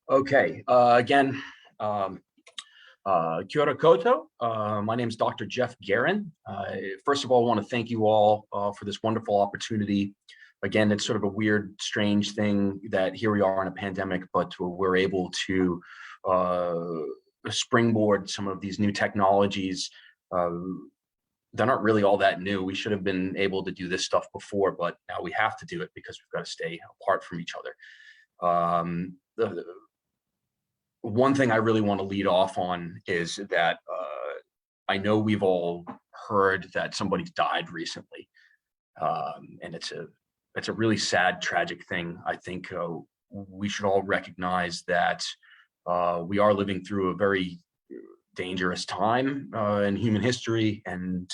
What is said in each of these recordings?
Okay, again, um, kia ora koutou. My name is Dr. Jeff Guerin. First of all, I want to thank you all for this wonderful opportunity. Again, it's sort of a weird, strange thing that here we are in a pandemic, but we're able to uh, springboard some of these new technologies. Uh, they're not really all that new. We should have been able to do this stuff before, but now we have to do it because we've got to stay apart from each other. The one thing I really want to lead off on is that I know we've all heard that somebody's died recently, and it's a really sad, tragic thing. I think we should all recognize that we are living through a very dangerous time in human history, and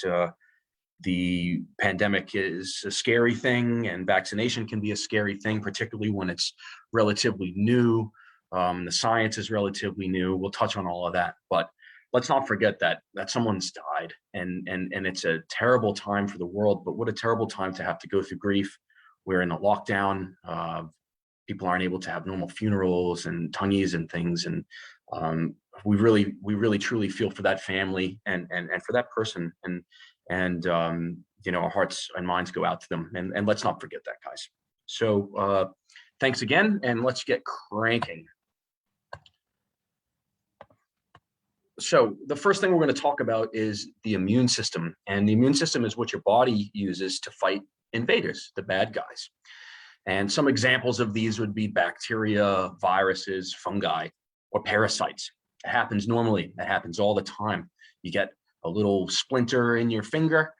the pandemic is a scary thing, and vaccination can be a scary thing, particularly when it's relatively new. The science is relatively new. We'll touch on all of that, but let's not forget that someone's died, and it's a terrible time for the world. But what a terrible time to have to go through grief. We're in a lockdown. People aren't able to have normal funerals and tungies and things, and we really truly feel for that family and for that person, and our hearts and minds go out to them, and let's not forget that, guys. So thanks again, and let's get cranking. So the first thing we're going to talk about is the immune system, and the immune system is what your body uses to fight invaders, the bad guys. And some examples of these would be bacteria, viruses, fungi, or parasites. It happens normally. It happens all the time. You get a little splinter in your finger,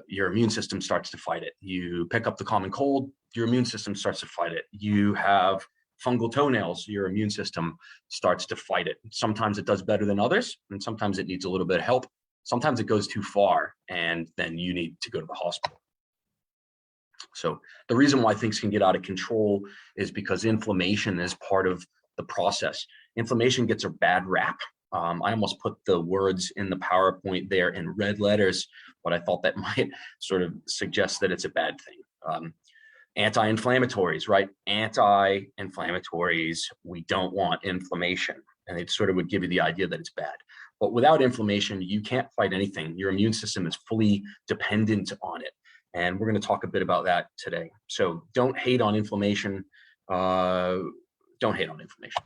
your immune system starts to fight it. You pick up the common cold, your immune system starts to fight it. You have fungal toenails, your immune system starts to fight it. Sometimes it does better than others, and sometimes it needs a little bit of help. Sometimes it goes too far, and then you need to go to the hospital. So the reason why things can get out of control is because inflammation is part of the process. Inflammation gets a bad rap. I almost put the words in the PowerPoint there in red letters, but I thought that might sort of suggest that it's a bad thing. Anti-inflammatories, right? Anti-inflammatories, we don't want inflammation. And it sort of would give you the idea that it's bad. But without inflammation, you can't fight anything. Your immune system is fully dependent on it. And we're going to talk a bit about that today. So don't hate on inflammation. Don't hate on inflammation.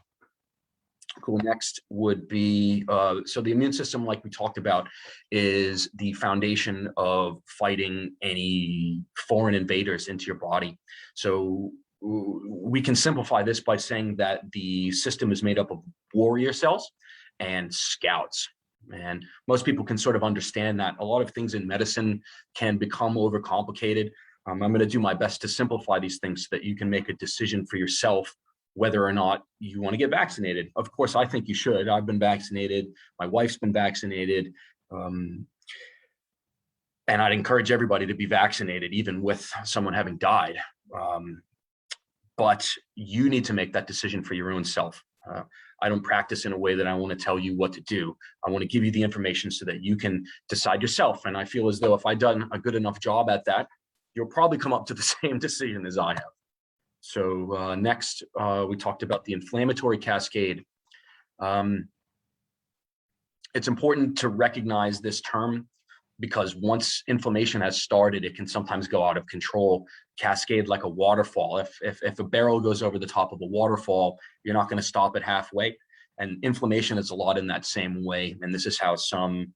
Cool. Next would be, so the immune system, like we talked about, is the foundation of fighting any foreign invaders into your body. So we can simplify this by saying that the system is made up of warrior cells and scouts. And most people can sort of understand that. A lot of things in medicine can become overcomplicated. I'm going to do my best to simplify these things so that you can make a decision for yourself whether or not you want to get vaccinated. Of course, I think you should. I've been vaccinated. My wife's been vaccinated. And I'd encourage everybody to be vaccinated, even with someone having died. But you need to make that decision for your own self. I don't practice in a way that I want to tell you what to do. I want to give you the information so that you can decide yourself. And I feel as though if I've done a good enough job at that, you'll probably come up to the same decision as I have. So next, we talked about the inflammatory cascade. It's important to recognize this term because once inflammation has started, it can sometimes go out of control, cascade like a waterfall. If a barrel goes over the top of a waterfall, you're not going to stop it halfway. And inflammation is a lot in that same way. And this is how some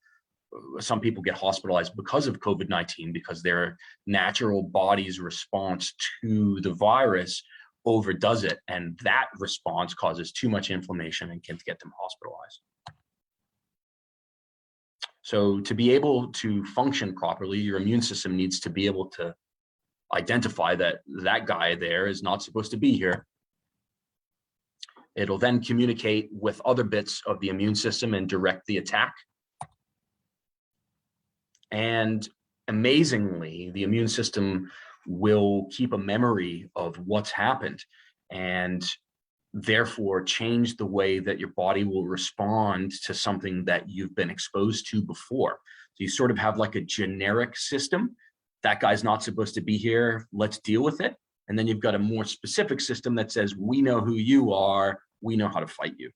people get hospitalized because of COVID-19, because their natural body's response to the virus overdoes it. And that response causes too much inflammation and can get them hospitalized. So to be able to function properly, your immune system needs to be able to identify that that guy there is not supposed to be here. It'll then communicate with other bits of the immune system and direct the attack. And amazingly, the immune system will keep a memory of what's happened and therefore change the way that your body will respond to something that you've been exposed to before. So you sort of have like a generic system. That guy's not supposed to be here. Let's deal with it. And then you've got a more specific system that says, we know who you are. we know how to fight you.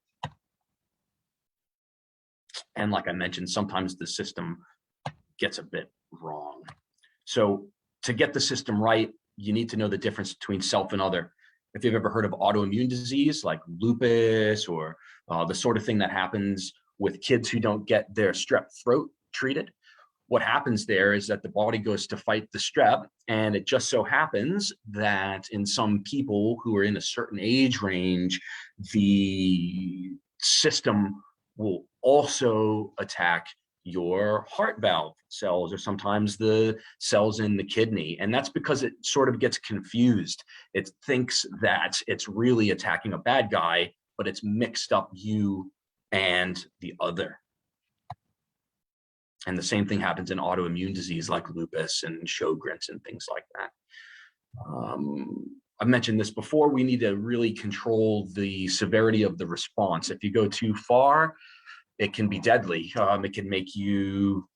And like I mentioned, sometimes the system gets a bit wrong. So to get the system right, you need to know the difference between self and other. If you've ever heard of autoimmune disease like lupus or the sort of thing that happens with kids who don't get their strep throat treated, what happens there is that the body goes to fight the strep, and it just so happens that in some people who are in a certain age range, the system will also attack your heart valve cells, or sometimes the cells in the kidney. And that's because it sort of gets confused. It thinks that it's really attacking a bad guy, but it's mixed up you and the other. And the same thing happens in autoimmune disease like lupus and Sjogren's and things like that. I've mentioned this before, we need to really control the severity of the response. If you go too far, it can be deadly. It can make you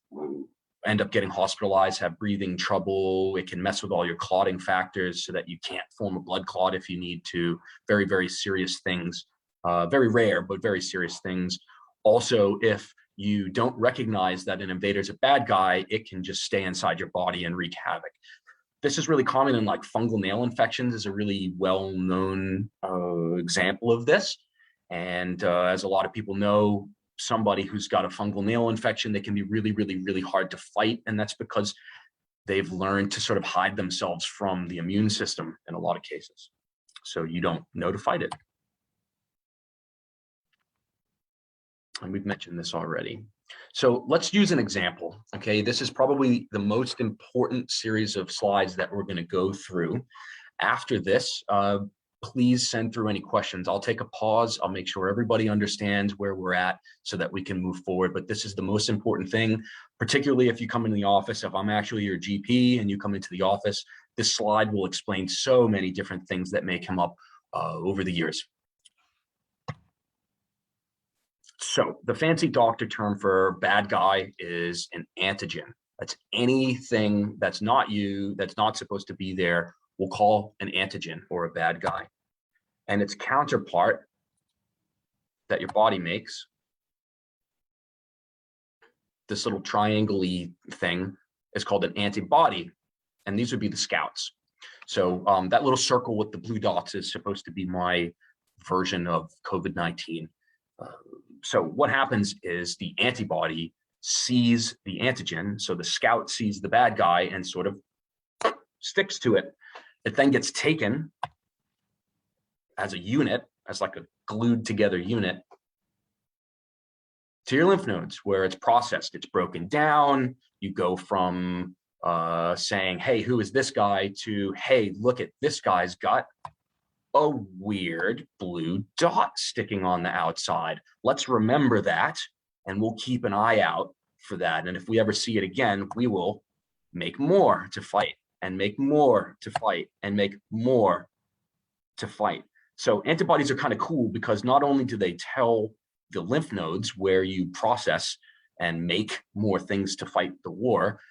end up getting hospitalized, have breathing trouble. It can mess with all your clotting factors so that you can't form a blood clot if you need to. Very, very serious things. Very rare, but very serious things. Also, if you don't recognize that an invader is a bad guy, it can just stay inside your body and wreak havoc. This is really common in like fungal nail infections, is a really well-known example of this. And as a lot of people know, somebody who's got a fungal nail infection, they can be really, really, really hard to fight. And that's because they've learned to sort of hide themselves from the immune system in a lot of cases. So you don't know to fight it. And we've mentioned this already. So let's use an example. Okay, this is probably the most important series of slides that we're going to go through. After this, please send through any questions. I'll take a pause. I'll make sure everybody understands where we're at so that we can move forward. But this is the most important thing, particularly if you come into the office. If I'm actually your GP and you come into the office, this slide will explain so many different things that may come up over the years. So the fancy doctor term for bad guy is an antigen. That's anything that's not you, that's not supposed to be there, we'll call an antigen or a bad guy. And its counterpart that your body makes, this little triangle-y thing, is called an antibody. And these would be the scouts. So that little circle with the blue dots is supposed to be my version of COVID-19. So what happens is the antibody sees the antigen. So the scout sees the bad guy and sort of sticks to it. It then gets taken as a unit, as like a glued together unit, to your lymph nodes where it's processed. It's broken down. You go from saying, hey, who is this guy, to, hey, look at this guy's gut. A weird blue dot sticking on the outside. Let's remember that, and we'll keep an eye out for that. And if we ever see it again, we will make more to fight, and make more to fight, and make more to fight. So antibodies are kind of cool because not only do they tell the lymph nodes where you process and make more things to fight the war,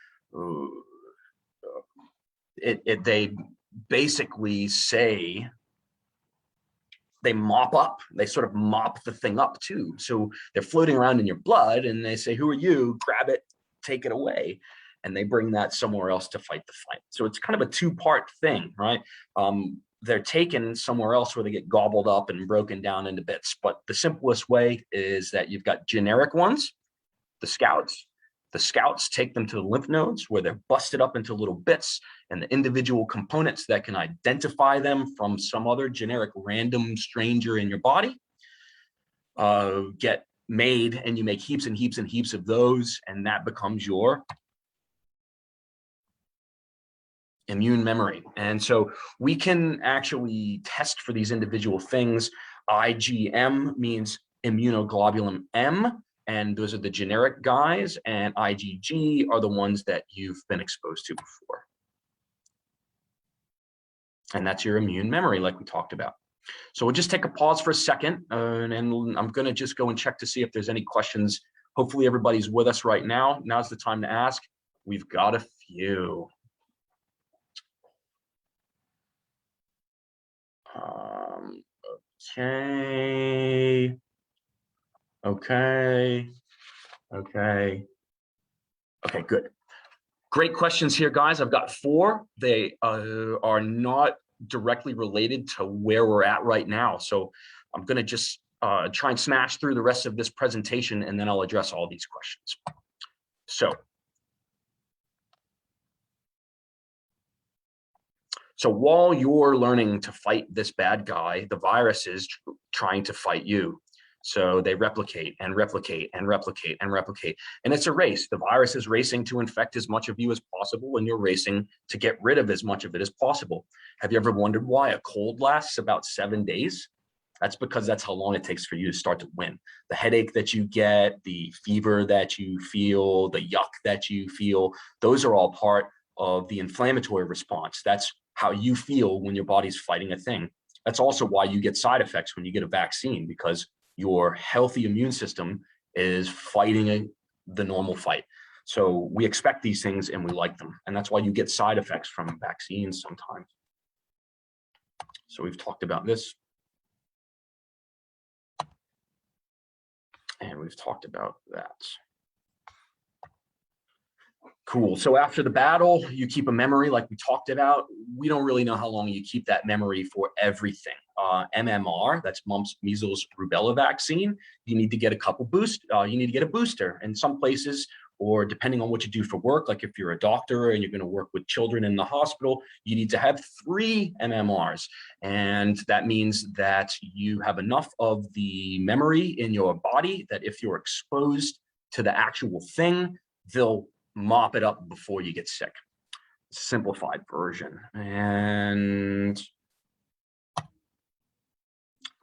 they basically say, they mop up, they sort of mop the thing up too. So they're floating around in your blood and they say, who are you? Grab it, take it away. And they bring that somewhere else to fight the fight. So it's kind of a two-part thing, right? They're taken somewhere else where they get gobbled up and broken down into bits. But the simplest way is that you've got generic ones, the scouts. The scouts take them to the lymph nodes where they're busted up into little bits, and the individual components that can identify them from some other generic random stranger in your body get made, and you make heaps and heaps and heaps of those, and that becomes your immune memory. And so we can actually test for these individual things. IgM means immunoglobulin M, and those are the generic guys, and IgG are the ones that you've been exposed to before. And that's your immune memory, like we talked about. So we'll just take a pause for a second, and I'm going to just go and check to see if there's any questions. Hopefully everybody's with us right now. Now's the time to ask. We've got a few. Okay. Okay. Okay. Okay, good. Great questions here, guys. I've got 4. They are not directly related to where we're at right now. So I'm going to just try and smash through the rest of this presentation, and then I'll address all these questions. So while you're learning to fight this bad guy, the virus is trying to fight you. So they replicate and replicate and replicate and replicate. And it's a race. The virus is racing to infect as much of you as possible, and you're racing to get rid of as much of it as possible. Have you ever wondered why a cold lasts about 7 days? That's because that's how long it takes for you to start to win. The headache that you get, the fever that you feel, the yuck that you feel, those are all part of the inflammatory response. That's how you feel when your body's fighting a thing. That's also why you get side effects when you get a vaccine, because your healthy immune system is fighting the normal fight. So we expect these things and we like them. And that's why you get side effects from vaccines sometimes. So we've talked about this. And we've talked about that. Cool. So after the battle, you keep a memory like we talked about. We don't really know how long you keep that memory for everything. MMR, that's mumps, measles, rubella vaccine. You need to get a couple you need to get a booster. In some places, or depending on what you do for work, like if you're a doctor and you're going to work with children in the hospital, you need to have 3 MMRs. And that means that you have enough of the memory in your body that if you're exposed to the actual thing, they'll mop it up before you get sick. Simplified version. And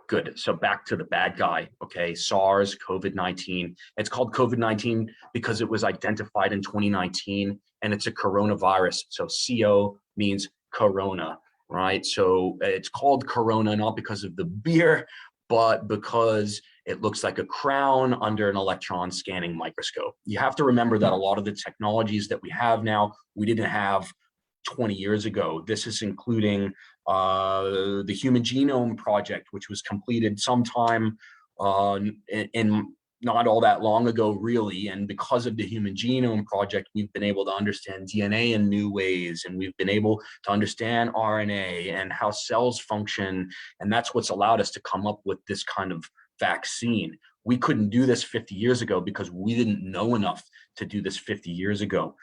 good. So back to the bad guy. Okay. SARS, COVID-19. It's called COVID-19 because it was identified in 2019 and it's a coronavirus. So CO means corona, right? So it's called corona, not because of the beer, but because it looks like a crown under an electron scanning microscope. You have to remember that a lot of the technologies that we have now, we didn't have 20 years ago. This is including the Human Genome Project, which was completed sometime in not all that long ago, really. And because of the Human Genome Project, we've been able to understand DNA in new ways, and we've been able to understand RNA and how cells function. And that's what's allowed us to come up with this kind of vaccine. We couldn't do this 50 years ago because we didn't know enough to do this 50 years ago.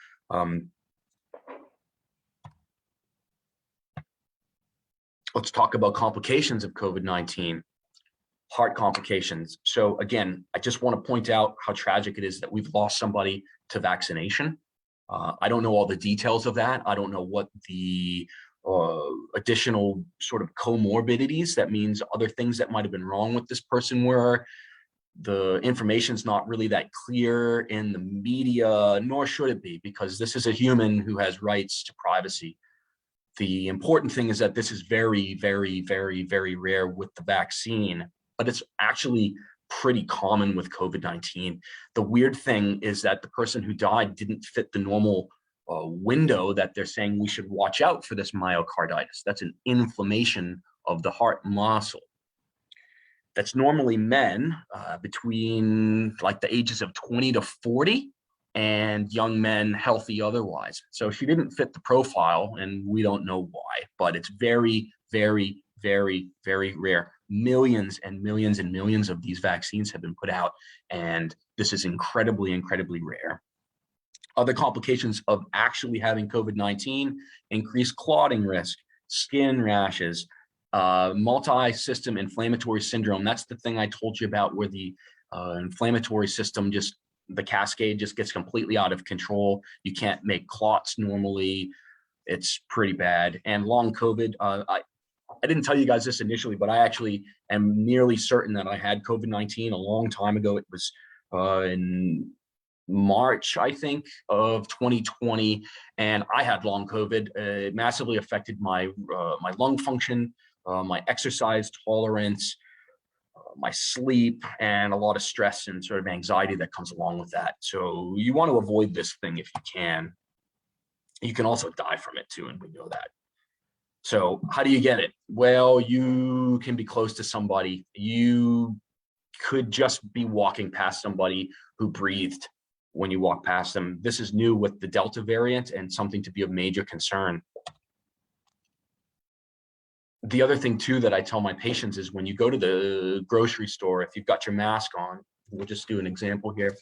Let's talk about complications of COVID-19. Heart complications. So again, I just want to point out how tragic it is that we've lost somebody to vaccination. I don't know all the details of that. I don't know what the additional sort of comorbidities, that means other things that might have been wrong with this person were. The information's not really that clear in the media, nor should it be, because this is a human who has rights to privacy. The important thing is that this is very, very, very, very rare with the vaccine, but it's actually pretty common with COVID-19. The weird thing is that the person who died didn't fit the normal window that they're saying we should watch out for this myocarditis. That's an inflammation of the heart muscle. That's normally men between like the ages of 20 to 40. And young men healthy otherwise. So she didn't fit the profile, and we don't know why, but it's very, very, very, very rare. Millions and millions and millions of these vaccines have been put out, and this is incredibly, incredibly rare. Other complications of actually having COVID-19: increased clotting risk, skin rashes, multi-system inflammatory syndrome. That's the thing I told you about, where the inflammatory system the cascade just gets completely out of control. You can't make clots normally. It's pretty bad. And long COVID, I didn't tell you guys this initially, but I actually am nearly certain that I had COVID-19 a long time ago. It was in March, I think, of 2020, and I had long COVID. It massively affected my my lung function, my exercise tolerance, my sleep, and a lot of stress and sort of anxiety that comes along with that. So you want to avoid this thing if you can. You can also die from it too, and we know that. So how do you get it? Well, you can be close to somebody. You could just be walking past somebody who breathed when you walk past them. This is new with the Delta variant and something to be of major concern. The other thing too that I tell my patients is when you go to the grocery store, if you've got your mask on, we'll just do an example here.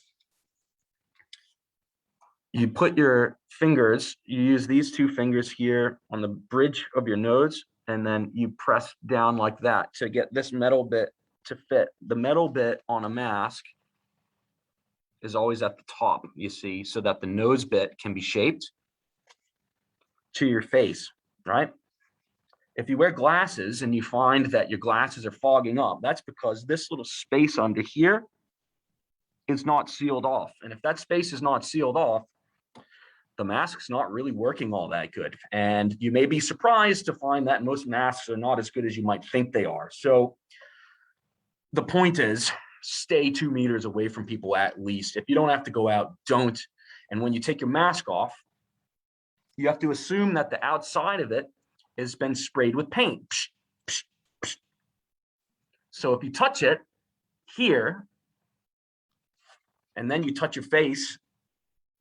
You put your fingers, you use these two fingers here on the bridge of your nose, and then you press down like that to get this metal bit to fit. The metal bit on a mask is always at the top, you see, so that the nose bit can be shaped to your face, right? If you wear glasses and you find that your glasses are fogging up, that's because this little space under here is not sealed off. And if that space is not sealed off, the mask's not really working all that good. And you may be surprised to find that most masks are not as good as you might think they are. So the point is, stay 2 meters away from people at least. If you don't have to go out, don't. And when you take your mask off, you have to assume that the outside of it has been sprayed with paint. Psh, psh, psh. So if you touch it here, and then you touch your face,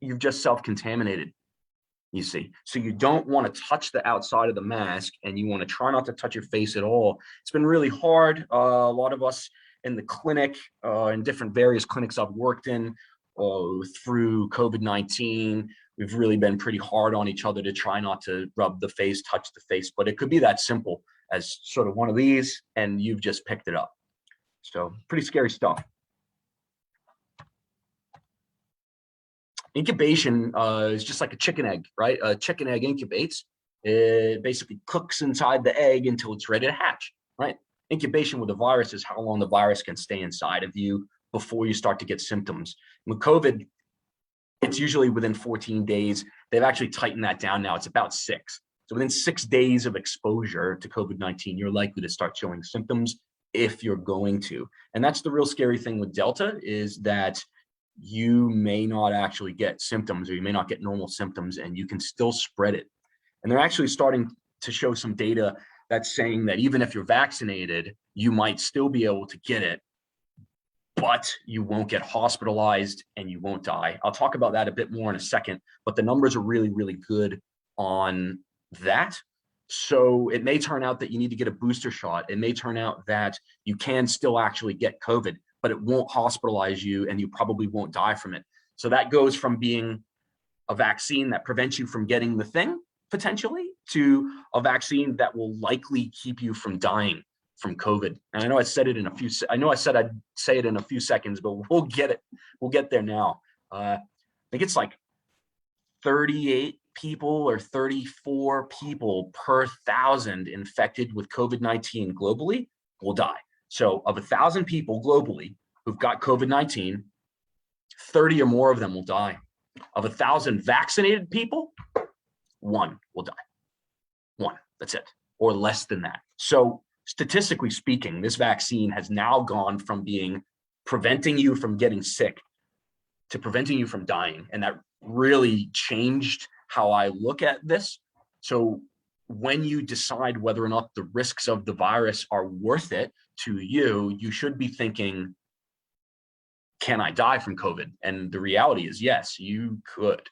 you've just self-contaminated, you see. So you don't want to touch the outside of the mask, and you want to try not to touch your face at all. It's been really hard. A lot of us in the clinic, in different various clinics I've worked in through COVID-19, we've really been pretty hard on each other to try not to rub the face, touch the face, but it could be that simple as sort of one of these, and you've just picked it up. So pretty scary stuff. Incubation is just like a chicken egg, right? A chicken egg incubates. It basically cooks inside the egg until it's ready to hatch, right? Incubation with a virus is how long the virus can stay inside of you before you start to get symptoms. With COVID, it's usually within 14 days. They've actually tightened that down now. It's about 6. So within 6 days of exposure to COVID-19, you're likely to start showing symptoms if you're going to. And that's the real scary thing with Delta, is that you may not actually get symptoms, or you may not get normal symptoms, and you can still spread it. And they're actually starting to show some data that's saying that even if you're vaccinated, you might still be able to get it, but you won't get hospitalized and you won't die. I'll talk about that a bit more in a second, but the numbers are really, really good on that. So it may turn out that you need to get a booster shot. It may turn out that you can still actually get COVID, but it won't hospitalize you and you probably won't die from it. So that goes from being a vaccine that prevents you from getting the thing potentially to a vaccine that will likely keep you from dying from COVID. And I know I said it in a few, I know I said I'd say it in a few seconds, but we'll get it. We'll get there now. I think it's like 38 people or 34 people per 1,000 infected with COVID-19 globally will die. So of 1,000 people globally who've got COVID-19, 30 or more of them will die. Of 1,000 vaccinated people, 1 will die. 1, that's it, or less than that. So statistically speaking, this vaccine has now gone from being preventing you from getting sick to preventing you from dying. And that really changed how I look at this. So when you decide whether or not the risks of the virus are worth it to you, you should be thinking, can I die from COVID? And the reality is, yes, you could.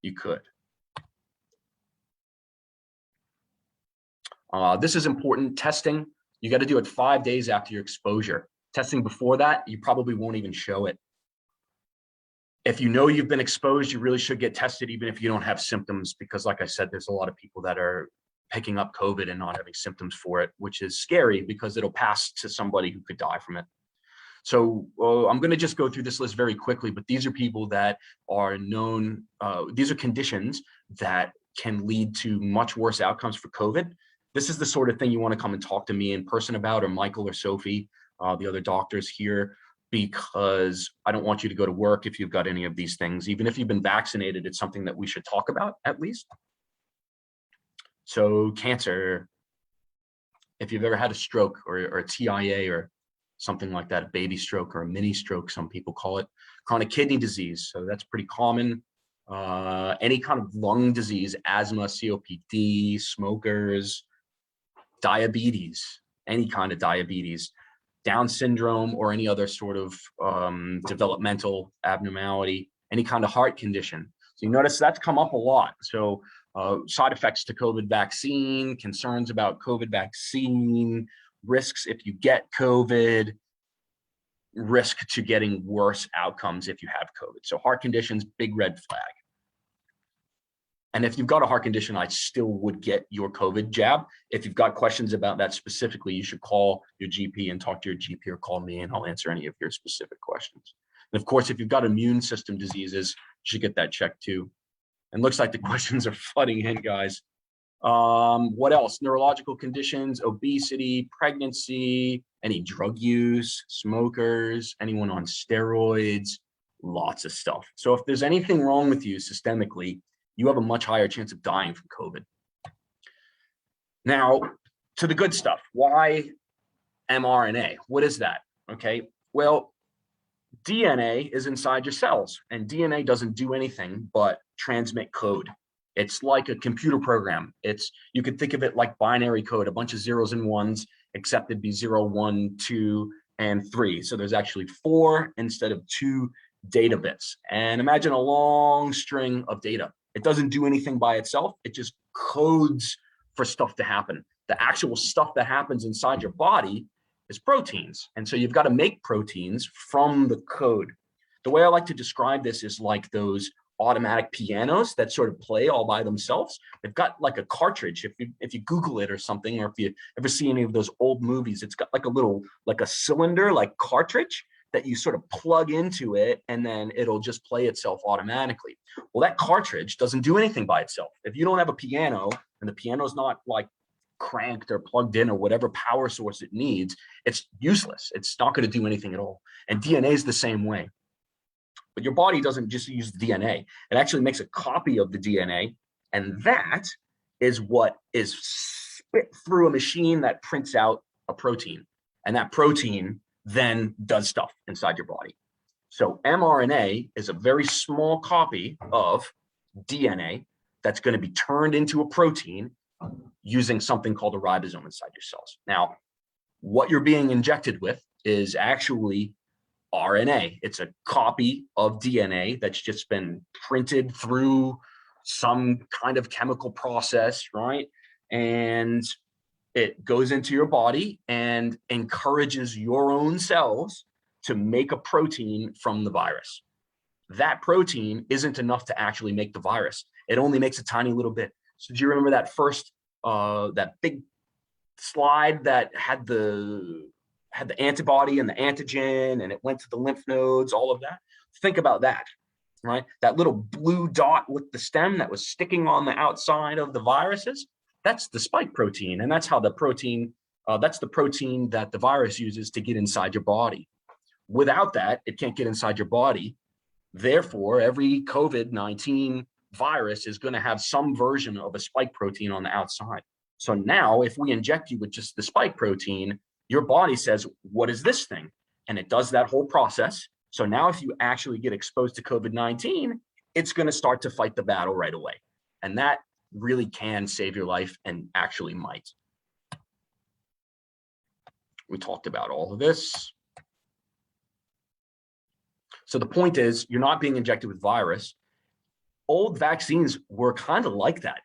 You could. This is important. Testing, you got to do it 5 days after your exposure. Testing before that, you probably won't even show it. If you know you've been exposed, you really should get tested even if you don't have symptoms, because like I said, there's a lot of people that are picking up COVID and not having symptoms for it, which is scary because it'll pass to somebody who could die from it. So I'm going to just go through this list very quickly, but these are people that are known, these are conditions that can lead to much worse outcomes for COVID. This is the sort of thing you want to come and talk to me in person about, or Michael or Sophie, the other doctors here, because I don't want you to go to work if you've got any of these things. Even if you've been vaccinated, it's something that we should talk about at least. So cancer, if you've ever had a stroke or a TIA or something like that, a baby stroke or a mini stroke, some people call it, chronic kidney disease. So that's pretty common. Any kind of lung disease, asthma, COPD, smokers, diabetes, any kind of diabetes, Down syndrome, or any other sort of developmental abnormality, any kind of heart condition. So you notice that's come up a lot. So side effects to COVID vaccine, concerns about COVID vaccine, risks if you get COVID, risk to getting worse outcomes if you have COVID. So heart conditions, big red flag. And if you've got a heart condition, I still would get your COVID jab. If you've got questions about that specifically, you should call your GP and talk to your GP, or call me and I'll answer any of your specific questions. And of course, if you've got immune system diseases, you should get that checked too. And looks like the questions are flooding in, guys. What else? Neurological conditions, obesity, pregnancy, any drug use, smokers, anyone on steroids, lots of stuff. So if there's anything wrong with you systemically, you have a much higher chance of dying from COVID. Now, to the good stuff. Why mRNA? What is that? Okay, well, DNA is inside your cells, and DNA doesn't do anything but transmit code. It's like a computer program. You could think of it like binary code, a bunch of zeros and ones, except it'd be 0, 1, 2, and 3. So there's actually 4 instead of 2 data bits. And imagine a long string of data. It doesn't do anything by itself. It just codes for stuff to happen. The actual stuff that happens inside your body is proteins. And so you've got to make proteins from the code. The way I like to describe this is like those automatic pianos that sort of play all by themselves. They've got like a cartridge. If you Google it or something, or if you ever see any of those old movies, it's got like a little, like a cylinder, like cartridge that you sort of plug into it, and then it'll just play itself automatically. Well, that cartridge doesn't do anything by itself. If you don't have a piano and the piano's not like cranked or plugged in or whatever power source it needs, it's useless. It's not going to do anything at all. And DNA is the same way. But your body doesn't just use DNA. It actually makes a copy of the DNA, and that is what is spit through a machine that prints out a protein. And that protein then does stuff inside your body. So mRNA is a very small copy of DNA that's going to be turned into a protein using something called a ribosome inside your cells. Now, what you're being injected with is actually RNA. It's a copy of DNA that's just been printed through some kind of chemical process, right? And it goes into your body and encourages your own cells to make a protein from the virus. That protein isn't enough to actually make the virus. It only makes a tiny little bit. So do you remember that first, that big slide that had the antibody and the antigen, and it went to the lymph nodes, all of that? Think about that, right? That little blue dot with the stem that was sticking on the outside of the viruses, that's the spike protein. And that's how the protein, that's the protein that the virus uses to get inside your body. Without that, it can't get inside your body. Therefore, every COVID-19 virus is going to have some version of a spike protein on the outside. So now if we inject you with just the spike protein, your body says, what is this thing? And it does that whole process. So now if you actually get exposed to COVID-19, it's going to start to fight the battle right away. And that really can save your life, and actually might. We talked about all of this. So the point is, you're not being injected with virus. Old vaccines were kind of like that.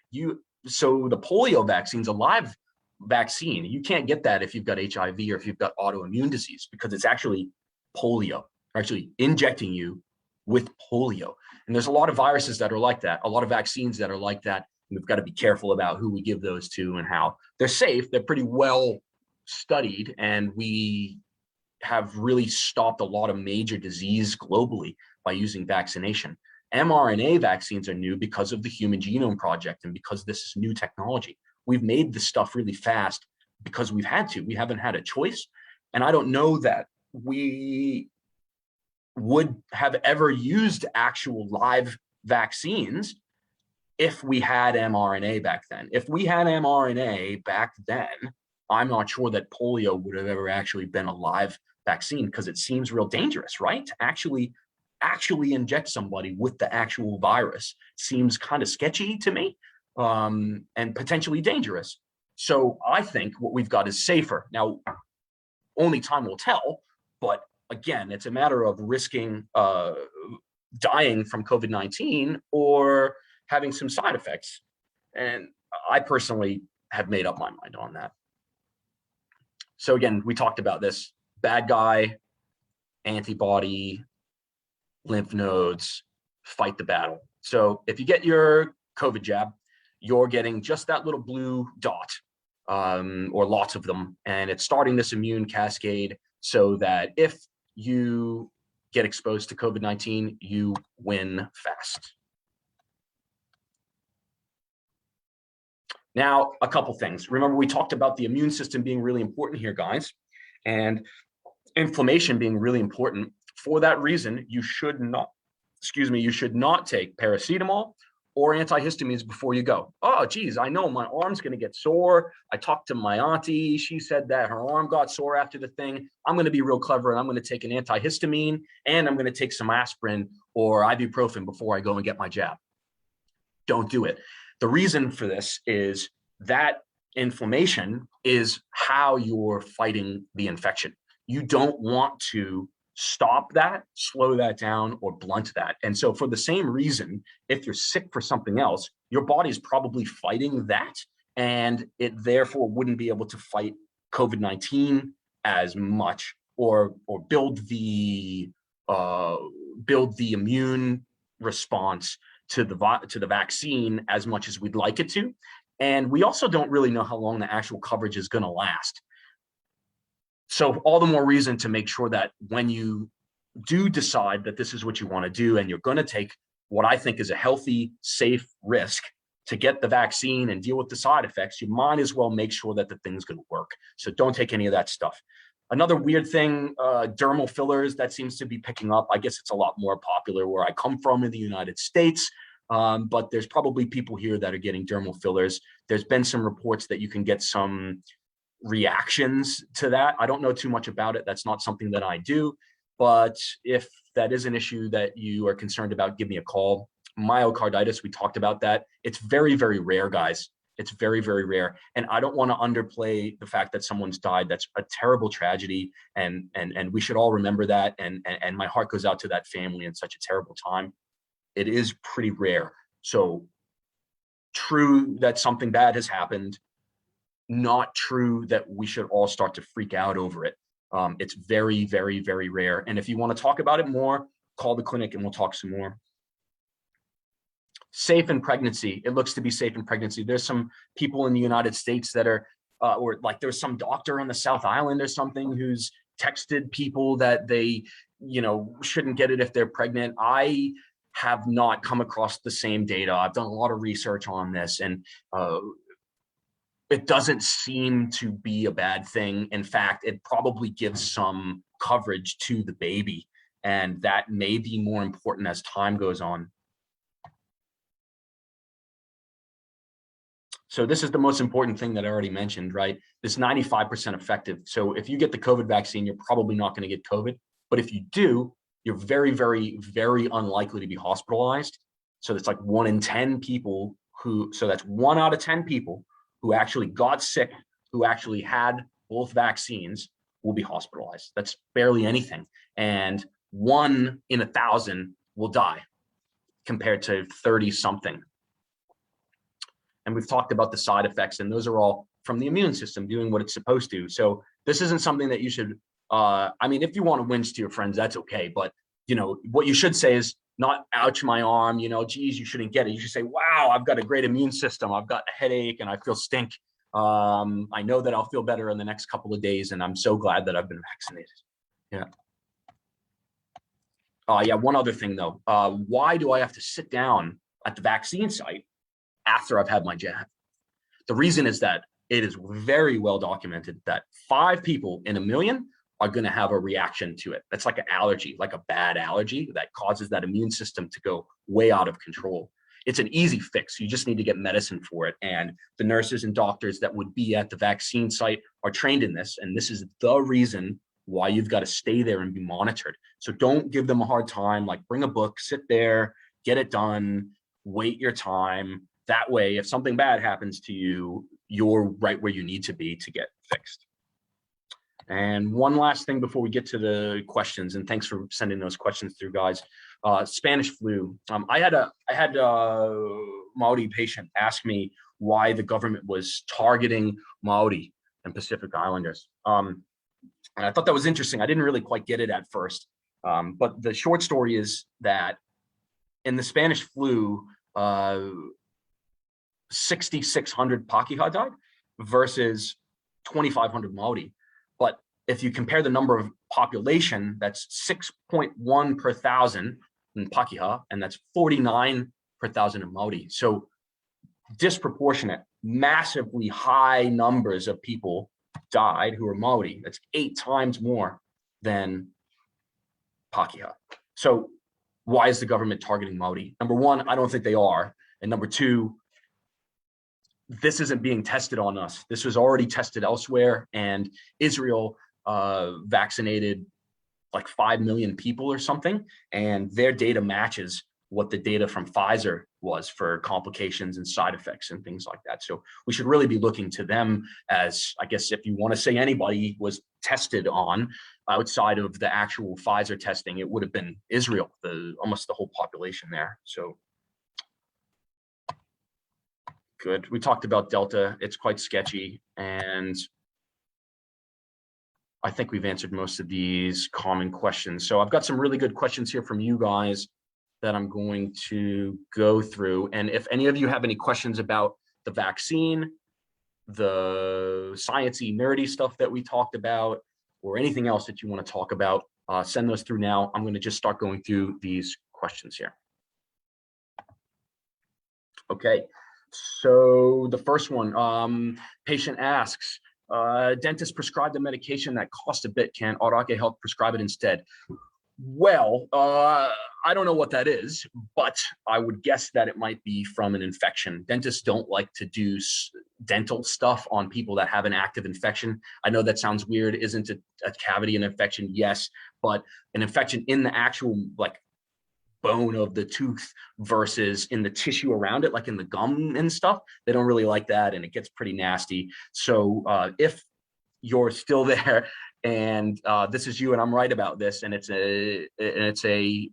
So the polio vaccine's a live vaccine. You can't get that if you've got HIV or if you've got autoimmune disease, because it's actually polio. They're actually injecting you with polio. And there's a lot of viruses that are like that, a lot of vaccines that are like that. And we've got to be careful about who we give those to and how. They're safe. They're pretty well studied, and we have really stopped a lot of major disease globally by using vaccination. mRNA vaccines are new because of the Human Genome Project and because this is new technology. We've made this stuff really fast because we've had to. We haven't had a choice. And I don't know that we would have ever used actual live vaccines if we had mRNA back then. If we had mRNA back then, I'm not sure that polio would have ever actually been a live vaccine, because it seems real dangerous, right? To actually inject somebody with the actual virus seems kind of sketchy to me, and potentially dangerous. So I think what we've got is safer. Now, only time will tell, but again, it's a matter of risking dying from COVID-19 or having some side effects. And I personally have made up my mind on that. So again, we talked about this: bad guy, antibody, lymph nodes, fight the battle. So if you get your COVID jab, you're getting just that little blue dot, or lots of them, and it's starting this immune cascade so that if you get exposed to COVID-19, you win fast. Now, a couple things. Remember, we talked about the immune system being really important here, guys, and inflammation being really important. For that reason, you should not take paracetamol or antihistamines before you go. Oh, geez, I know my arm's going to get sore. I talked to my auntie. She said that her arm got sore after the thing. I'm going to be real clever, and I'm going to take an antihistamine, and I'm going to take some aspirin or ibuprofen before I go and get my jab. Don't do it. The reason for this is that inflammation is how you're fighting the infection. You don't want to stop that, slow that down, or blunt that. And so for the same reason, if you're sick for something else, your body is probably fighting that, and it therefore wouldn't be able to fight COVID-19 as much, or build the immune response to the vaccine as much as we'd like it to. And we also don't really know how long the actual coverage is going to last. So all the more reason to make sure that when you do decide that this is what you want to do, and you're going to take what I think is a healthy, safe risk to get the vaccine and deal with the side effects, you might as well make sure that the thing's going to work. So don't take any of that stuff. Another weird thing, dermal fillers, that seems to be picking up. I guess it's a lot more popular where I come from in the United States, but there's probably people here that are getting dermal fillers. There's been some reports that you can get some reactions to that. I don't know too much about it. That's not something that I do. But if that is an issue that you are concerned about, give me a call. Myocarditis, we talked about that. It's very, very rare, guys. It's very, very rare. And I don't want to underplay the fact that someone's died. That's a terrible tragedy. And we should all remember that. And my heart goes out to that family in such a terrible time. It is pretty rare. So true that something bad has happened. Not true that we should all start to freak out over it. It's very, very, very rare. And if you want to talk about it more, call the clinic and we'll talk some more. Safe in pregnancy. It looks to be safe in pregnancy. There's some people in the United States that are, or like there's some doctor on the South Island or something who's texted people that they, shouldn't get it if they're pregnant. I have not come across the same data. I've done a lot of research on this, and it doesn't seem to be a bad thing. In fact, it probably gives some coverage to the baby, and that may be more important as time goes on. So this is the most important thing that I already mentioned, right? This 95% effective. So if you get the COVID vaccine, you're probably not going to get COVID. But if you do, you're very, very, very unlikely to be hospitalized. So that's like 1 in 10 people so that's 1 out of 10 people who actually got sick, who actually had both vaccines, will be hospitalized. That's barely anything. And 1 in 1,000 will die compared to 30 something. And we've talked about the side effects, and those are all from the immune system doing what it's supposed to. So this isn't something that you should, if you want to whinge to your friends, that's okay. But, what you should say is not, ouch, my arm, geez, you shouldn't get it. You should say, wow, I've got a great immune system. I've got a headache and I feel stink. I know that I'll feel better in the next couple of days, and I'm so glad that I've been vaccinated. Yeah. One other thing though, why do I have to sit down at the vaccine site after I've had my jab? The reason is that it is very well documented that 5 people in 1 million are going to have a reaction to it. That's like an allergy, like a bad allergy that causes that immune system to go way out of control. It's an easy fix. You just need to get medicine for it. And the nurses and doctors that would be at the vaccine site are trained in this. And this is the reason why you've got to stay there and be monitored. So don't give them a hard time. Like, bring a book, sit there, get it done, wait your time. That way, if something bad happens to you, you're right where you need to be to get fixed. And one last thing before we get to the questions, and thanks for sending those questions through, guys. Spanish flu. I had a Maori patient ask me why the government was targeting Maori and Pacific Islanders. And I thought that was interesting. I didn't really quite get it at first. But the short story is that in the Spanish flu, 6,600 Pakeha died versus 2,500 Maori. But if you compare the number of population, that's 6.1 per thousand in Pakeha, and that's 49 per thousand in Maori. So disproportionate, massively high numbers of people died who are Maori. That's 8 times more than Pakeha. So why is the government targeting Maori? Number one, I don't think they are. And number two, this isn't being tested on us. This was already tested elsewhere, and Israel vaccinated like 5 million people or something, and their data matches what the data from Pfizer was for complications and side effects and things like that. So we should really be looking to them as, I guess, if you want to say anybody was tested on outside of the actual Pfizer testing, it would have been Israel, almost the whole population there. So good. We talked about Delta. It's quite sketchy, and I think we've answered most of these common questions. So I've got some really good questions here from you guys that I'm going to go through. And if any of you have any questions about the vaccine, the sciencey, nerdy stuff that we talked about, or anything else that you want to talk about, send those through now. I'm going to just start going through these questions here. Okay, so the first one, patient asks, dentist prescribed a medication that cost a bit. Can Aurake Health prescribe it instead? Well, I don't know what that is, but I would guess that it might be from an infection. Dentists don't like to do dental stuff on people that have an active infection. I know that sounds weird. Isn't a cavity an infection? Yes, but an infection in the actual like bone of the tooth versus in the tissue around it, like in the gum and stuff, they don't really like that, and it gets pretty nasty. So if you're still there and this is you and I'm right about this, and it's a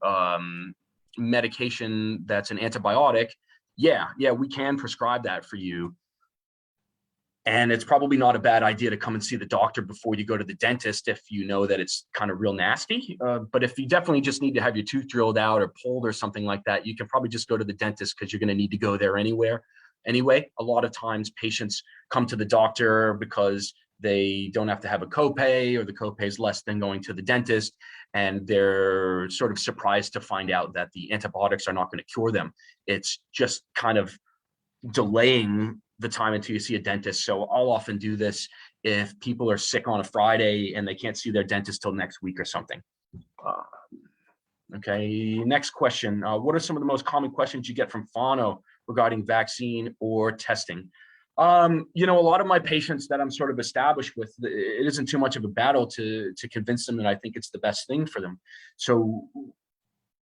medication that's an antibiotic, yeah, we can prescribe that for you. And it's probably not a bad idea to come and see the doctor before you go to the dentist if you know that it's kind of real nasty. But if you definitely just need to have your tooth drilled out or pulled or something like that, you can probably just go to the dentist because you're going to need to go there anyway. A lot of times patients come to the doctor because they don't have to have a copay, or the copay is less than going to the dentist, and they're sort of surprised to find out that the antibiotics are not going to cure them. It's just kind of delaying the time until you see a dentist. So I'll often do this if people are sick on a Friday and they can't see their dentist till next week or something. Okay, next question. What are some of the most common questions you get from whānau regarding vaccine or testing? You know, a lot of my patients that I'm sort of established with, it isn't too much of a battle to convince them that I think it's the best thing for them. So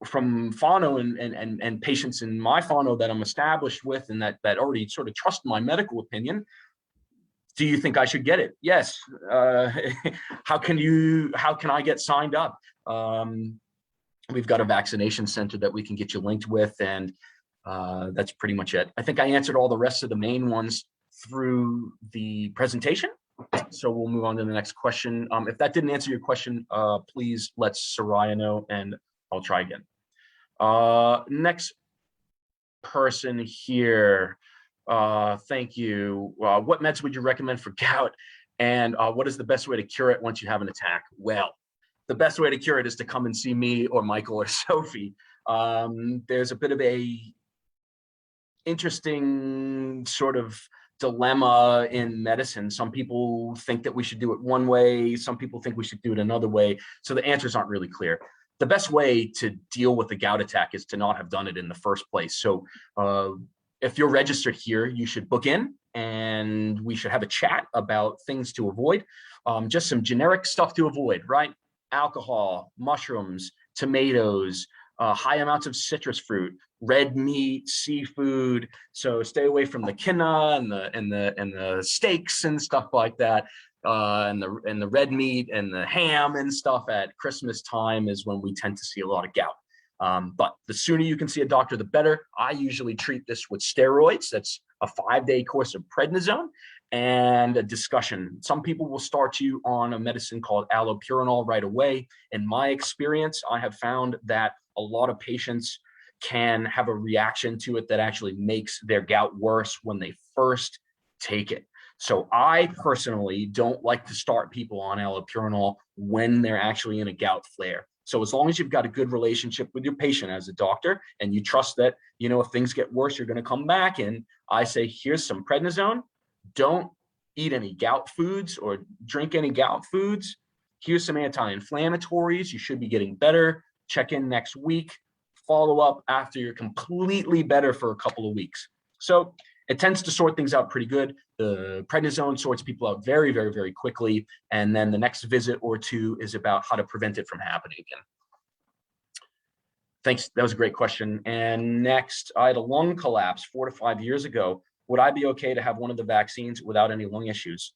from whānau and patients in my whānau that I'm established with and that already sort of trust my medical opinion, do you think I should get it? Yes. How can I get signed up? We've got a vaccination center that we can get you linked with, and that's pretty much it. I think I answered all the rest of the main ones through the presentation. So we'll move on to the next question. If that didn't answer your question, please let Soraya know and I'll try again. Next person here. Thank you. What meds would you recommend for gout? And what is the best way to cure it once you have an attack? Well, the best way to cure it is to come and see me or Michael or Sophie. There's a bit of a interesting sort of dilemma in medicine. Some people think that we should do it one way. Some people think we should do it another way. So the answers aren't really clear. The best way to deal with a gout attack is to not have done it in the first place. So if you're registered here, you should book in and we should have a chat about things to avoid. Just some generic stuff to avoid, right? Alcohol, mushrooms, tomatoes, high amounts of citrus fruit, red meat, seafood. So stay away from the quinoa and the steaks and stuff like that. And the red meat and the ham and stuff at Christmas time is when we tend to see a lot of gout. But the sooner you can see a doctor, the better. I usually treat this with steroids. That's a 5-day course of prednisone and a discussion. Some people will start you on a medicine called allopurinol right away. In my experience, I have found that a lot of patients can have a reaction to it that actually makes their gout worse when they first take it. So I personally don't like to start people on allopurinol when they're actually in a gout flare. So as long as you've got a good relationship with your patient as a doctor and you trust that, you know, if things get worse, you're going to come back and I say, here's some prednisone. Don't eat any gout foods or drink any gout foods. Here's some anti-inflammatories. You should be getting better. Check in next week. Follow up after you're completely better for a couple of weeks. So it tends to sort things out pretty good. The prednisone sorts people out very, very, very quickly. And then the next visit or two is about how to prevent it from happening again. Thanks. That was a great question. And next, I had a lung collapse 4 to 5 years ago. Would I be okay to have one of the vaccines without any lung issues?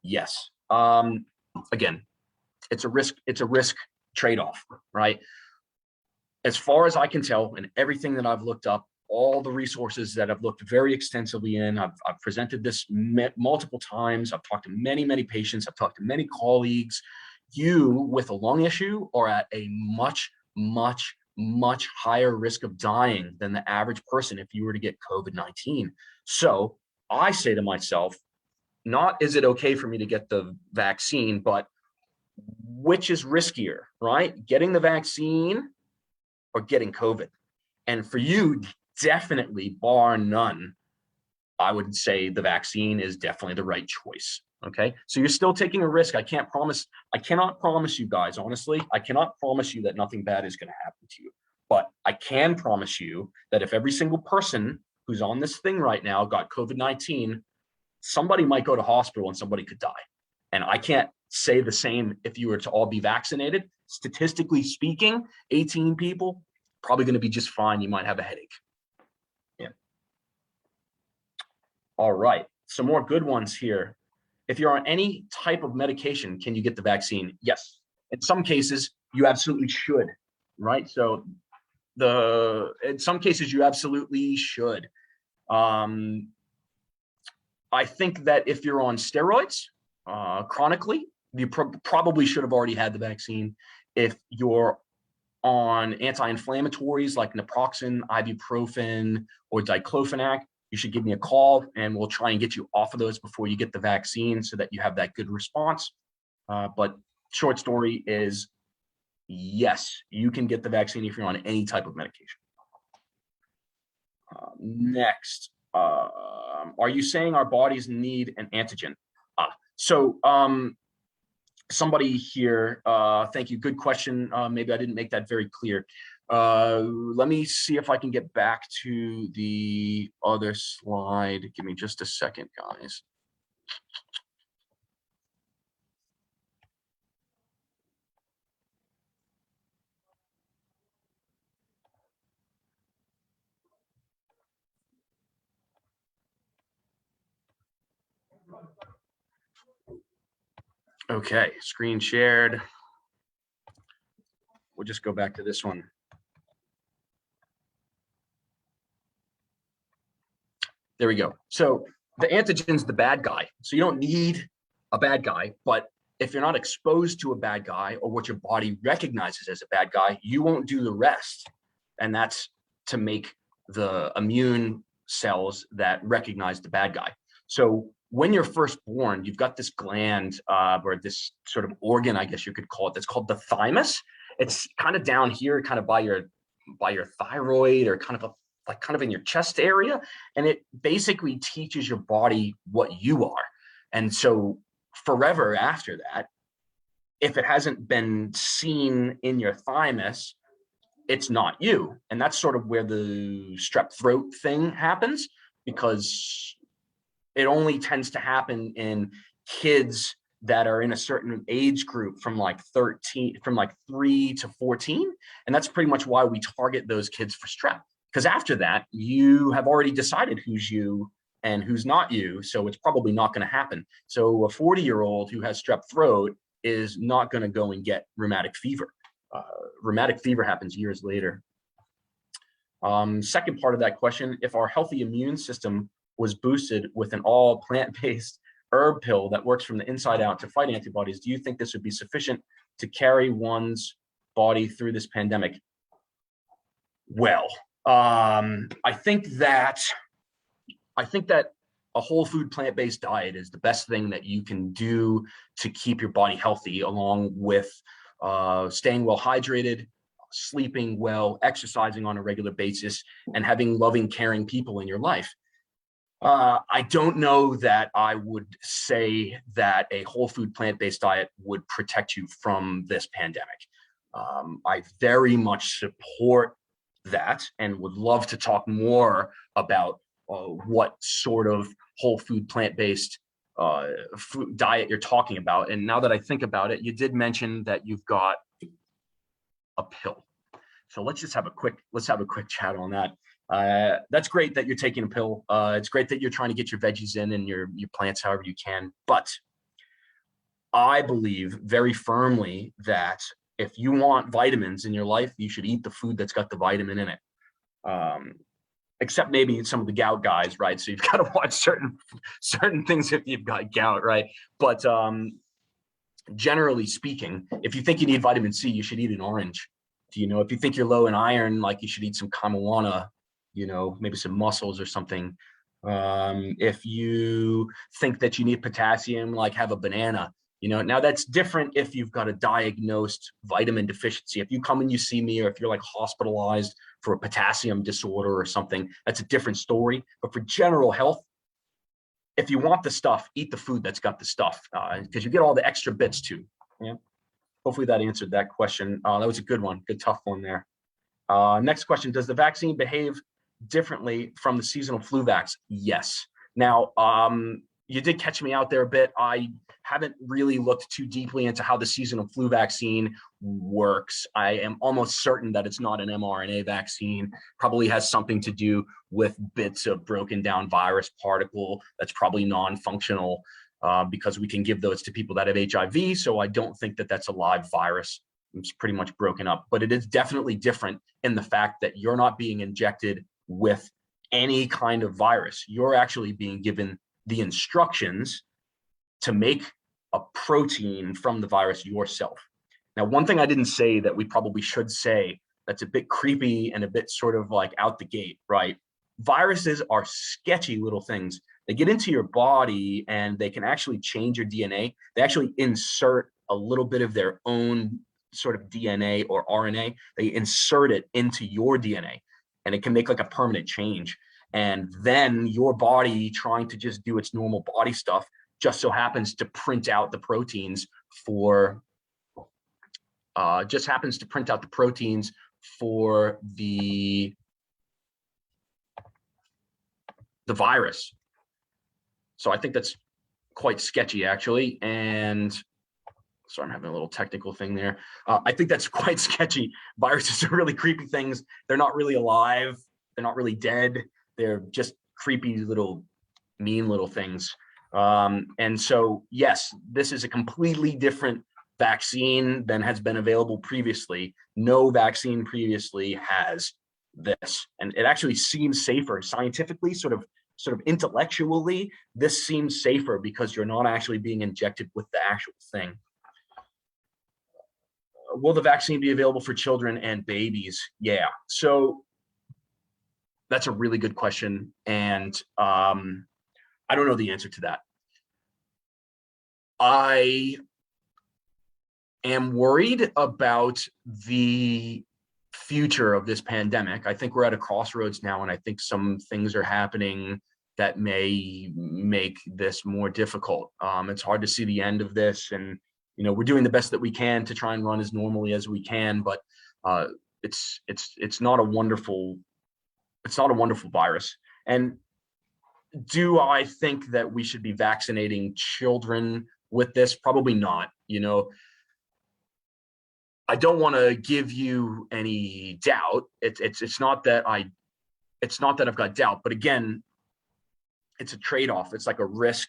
Yes. Again, it's a risk trade-off, right? As far as I can tell, and everything that I've looked up, all the resources that I've looked very extensively in, I've presented this multiple times. I've talked to many, many patients. I've talked to many colleagues. You with a lung issue are at a much, much, much higher risk of dying than the average person if you were to get COVID-19. So I say to myself, not is it okay for me to get the vaccine, but which is riskier, right? Getting the vaccine or getting COVID? And for you, definitely, bar none, I would say the vaccine is definitely the right choice. Okay, so you're still taking a risk. I cannot promise you guys, honestly, I cannot promise you that nothing bad is going to happen to you. But I can promise you that if every single person who's on this thing right now got COVID-19, somebody might go to hospital and somebody could die. And I can't say the same if you were to all be vaccinated. Statistically speaking, 18 people, probably going to be just fine. You might have a headache. Yeah. All right. Some more good ones here. If you're on any type of medication, can you get the vaccine? Yes. In some cases, you absolutely should, right? So in some cases, you absolutely should. I think that if you're on steroids chronically, you probably should have already had the vaccine. If you're on anti-inflammatories like naproxen, ibuprofen, or diclofenac, you should give me a call and we'll try and get you off of those before you get the vaccine so that you have that good response. But short story is, yes, you can get the vaccine if you're on any type of medication. Next, are you saying our bodies need an antigen? Somebody here, thank you, good question. Maybe I didn't make that very clear. Let me see if I can get back to the other slide. Give me just a second, guys. Okay, screen shared. We'll just go back to this one. There we go. So the antigen's the bad guy. So you don't need a bad guy, but if you're not exposed to a bad guy or what your body recognizes as a bad guy, you won't do the rest. And that's to make the immune cells that recognize the bad guy. So when you're first born, you've got this gland or this sort of organ, I guess you could call it, that's called the thymus. It's kind of down here, kind of by your thyroid, or kind of in your chest area, and it basically teaches your body what you are. And so forever after that, if it hasn't been seen in your thymus, it's not you. And that's sort of where the strep throat thing happens, because it only tends to happen in kids that are in a certain age group from like 3 to 14. And that's pretty much why we target those kids for strep. Because after that, you have already decided who's you and who's not you. So it's probably not going to happen. So a 40-year-old who has strep throat is not going to go and get rheumatic fever. Rheumatic fever happens years later. Second part of that question, if our healthy immune system was boosted with an all plant-based herb pill that works from the inside out to fight antibodies, do you think this would be sufficient to carry one's body through this pandemic? Well, I think that a whole food plant-based diet is the best thing that you can do to keep your body healthy, along with staying well hydrated, sleeping well, exercising on a regular basis, and having loving, caring people in your life. I don't know that I would say that a whole food plant-based diet would protect you from this pandemic. I very much support that and would love to talk more about what sort of whole food plant-based food diet you're talking about. And now that I think about it, you did mention that you've got a pill. So let's have a quick chat on that. That's great that you're taking a pill. It's great that you're trying to get your veggies in and your plants however you can. But I believe very firmly that if you want vitamins in your life, you should eat the food that's got the vitamin in it. Except maybe some of the gout guys, right? So you've got to watch certain things if you've got gout, right? But generally speaking, if you think you need vitamin C, you should eat an orange. If you think you're low in iron, like you should eat some camoana, maybe some mussels or something. If you think that you need potassium, like have a banana. Now that's different if you've got a diagnosed vitamin deficiency. If you come and you see me, or if you're like hospitalized for a potassium disorder or something, that's a different story. But for general health, if you want the stuff, eat the food that's got the stuff, because you get all the extra bits too. Yeah. Hopefully that answered that question. That was a good one, good tough one there. Next question, does the vaccine behave differently from the seasonal flu vax? Yes. Now, you did catch me out there a bit. I haven't really looked too deeply into how the seasonal flu vaccine works. I am almost certain that it's not an mRNA vaccine. Probably has something to do with bits of broken down virus particle that's probably non-functional, because we can give those to people that have HIV. So I don't think that that's a live virus. It's pretty much broken up, but it is definitely different in the fact that you're not being injected with any kind of virus. You're actually being given the instructions to make a protein from the virus yourself. Now, one thing I didn't say that we probably should say that's a bit creepy and a bit sort of like out the gate, right? Viruses are sketchy little things. They get into your body and they can actually change your DNA. They actually insert a little bit of their own sort of DNA or RNA. They insert it into your DNA and it can make like a permanent change. And then your body, trying to just do its normal body stuff, just so happens to print out the proteins for the virus. So I think that's quite sketchy, actually. And sorry, I'm having a little technical thing there. I think that's quite sketchy. Viruses are really creepy things. They're not really alive. They're not really dead. They're just creepy little, mean little things. And so, yes, this is a completely different vaccine than has been available previously. No vaccine previously has this, and it actually seems safer scientifically, sort of intellectually. This seems safer because you're not actually being injected with the actual thing. Will the vaccine be available for children and babies? Yeah. So that's a really good question, and I don't know the answer to that. I am worried about the future of this pandemic. I think we're at a crossroads now, and I think some things are happening that may make this more difficult. It's hard to see the end of this, and we're doing the best that we can to try and run as normally as we can, but it's not a wonderful virus. And do I think that we should be vaccinating children with this? Probably not. You know, I don't want to give you any doubt. It's not that I've got doubt, but again, it's a trade-off. It's like a risk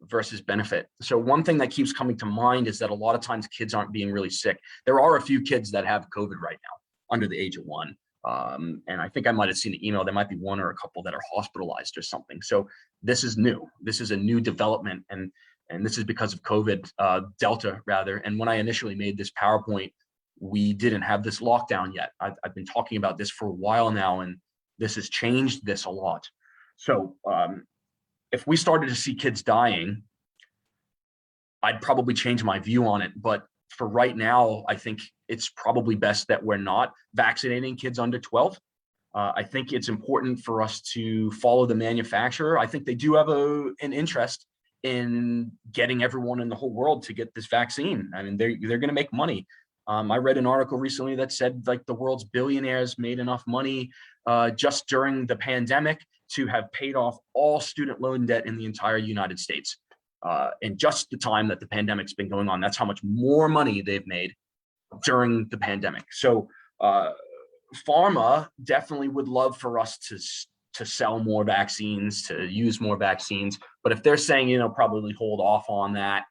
versus benefit. So one thing that keeps coming to mind is that a lot of times kids aren't being really sick. There are a few kids that have COVID right now under the age of 1. And I think I might have seen the email. There might be one or a couple that are hospitalized or something. So this is new. This is a new development. And this is because of COVID, Delta rather. And when I initially made this PowerPoint, we didn't have this lockdown yet. I've been talking about this for a while now, and this has changed this a lot. So if we started to see kids dying, I'd probably change my view on it. But for right now, I think it's probably best that we're not vaccinating kids under 12. I think it's important for us to follow the manufacturer. I think they do have an interest in getting everyone in the whole world to get this vaccine. I mean, they're going to make money. I read an article recently that said like the world's billionaires made enough money just during the pandemic to have paid off all student loan debt in the entire United States. In just the time that the pandemic's been going on, that's how much more money they've made during the pandemic. So pharma definitely would love for us to sell more vaccines, to use more vaccines. But if they're saying, you know, probably hold off on that,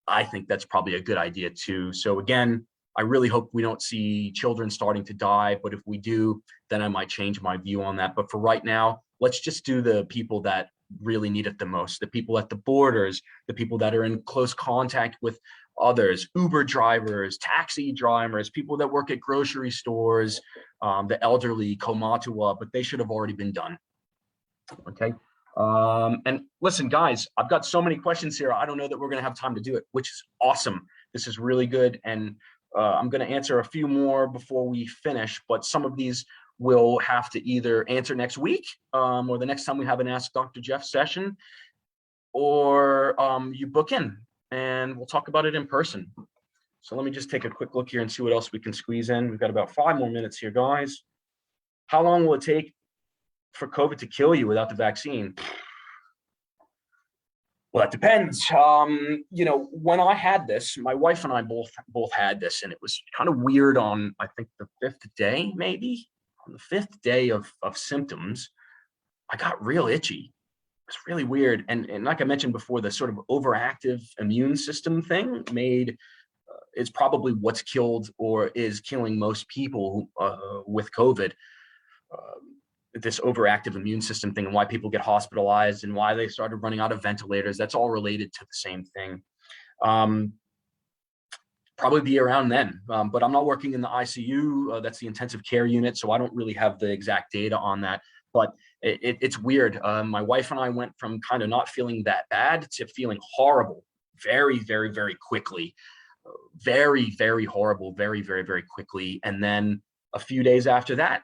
I think that's probably a good idea too. So again, I really hope we don't see children starting to die, but if we do, then I might change my view on that. But for right now, let's just do the people that really need it the most, the people at the borders, the people that are in close contact with others, Uber drivers, taxi drivers, people that work at grocery stores, the elderly, komatua, but they should have already been done. Okay. And listen, guys, I've got so many questions here. I don't know that we're going to have time to do it, which is awesome. This is really good. And I'm going to answer a few more before we finish, but some of these we'll have to either answer next week or the next time we have an Ask Dr. Jeff session, or you book in and we'll talk about it in person. So let me just take a quick look here and see what else we can squeeze in. We've got about 5 more minutes here, guys. How long will it take for COVID to kill you without the vaccine? Well, that depends. You know, when I had this, my wife and I both had this, and it was kind of weird on, I think, the 5th day, maybe. On the 5th day of symptoms, I got real itchy. It's really weird. And like I mentioned before, the sort of overactive immune system thing is probably what's killed or is killing most people with COVID. This overactive immune system thing, and why people get hospitalized and why they started running out of ventilators. That's all related to the same thing. Probably be around then, but I'm not working in the ICU. That's the intensive care unit, so I don't really have the exact data on that. But it's weird. My wife and I went from kind of not feeling that bad to feeling horrible very, very, very quickly. Very, very horrible, very, very, very quickly. And then a few days after that,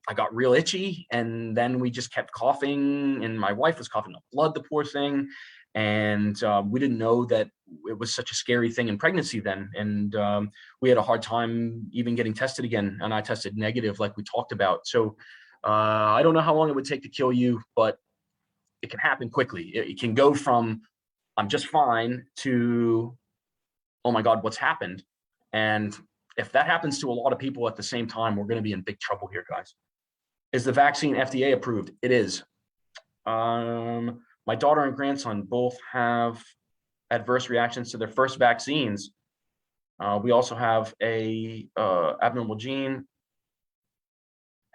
I got real itchy, and then we just kept coughing, and my wife was coughing up blood, the poor thing. And we didn't know that it was such a scary thing in pregnancy then. And we had a hard time even getting tested again. And I tested negative, like we talked about. So I don't know how long it would take to kill you, but it can happen quickly. It can go from I'm just fine to, oh my God, what's happened? And if that happens to a lot of people at the same time, we're going to be in big trouble here, guys. Is the vaccine FDA approved? It is. My daughter and grandson both have adverse reactions to their first vaccines. We also have a abnormal gene